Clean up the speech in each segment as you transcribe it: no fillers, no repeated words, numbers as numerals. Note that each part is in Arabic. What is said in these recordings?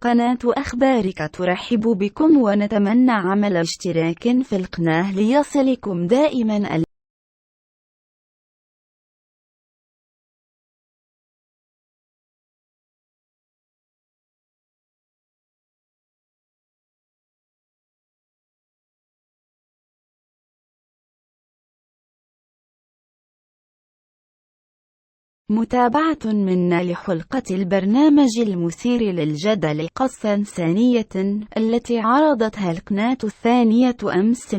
قناة أخبارك ترحب بكم ونتمنى عمل اشتراك في القناة ليصلكم دائما متابعة منا لحلقة البرنامج المثير للجدل قصة ثانية التي عرضتها القناة الثانية أمس.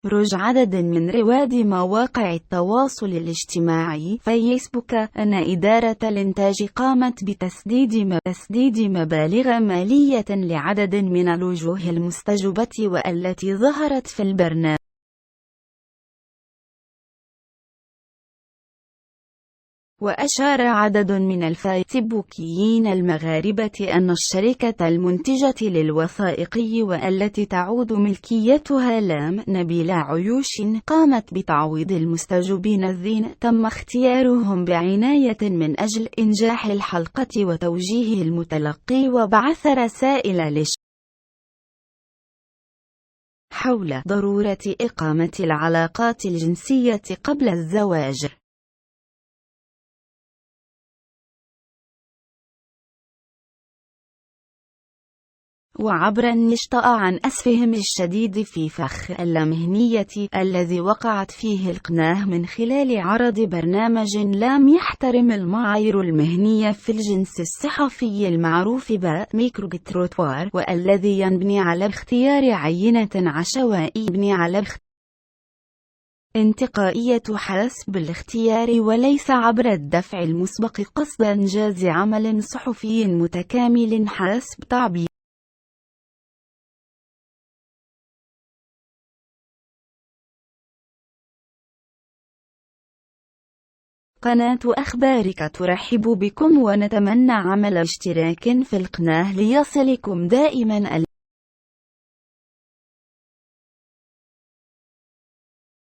رج عدد من رواد مواقع التواصل الاجتماعي فيسبوك أن إدارة الإنتاج قامت بتسديد مبالغ مالية لعدد من الوجوه المستجوبة والتي ظهرت في البرنامج. وأشار عدد من الفيسبوكيين المغاربة أن الشركة المنتجة للوثائقي والتي تعود ملكيتها لام نبيل عيوش قامت بتعويض المستجوبين الذين تم اختيارهم بعناية من أجل إنجاح الحلقة وتوجيه المتلقي وبعث رسائل حول ضرورة إقامة العلاقات الجنسية قبل الزواج. وعبر اشتاء عن أسفهم الشديد في فخ اللامهنية الذي وقعت فيه القناة من خلال عرض برنامج لم يحترم المعايير المهنية في الجنس الصحفي المعروف بميكروتروتوار، والذي ينبني على اختيار عينة عشوائي يبني على انتقائية حسب الاختيار وليس عبر الدفع المسبق قصد إنجاز عمل صحفي متكامل حسب تعبير قناة أخبارك ترحب بكم ونتمنى عمل اشتراك في القناة ليصلكم دائما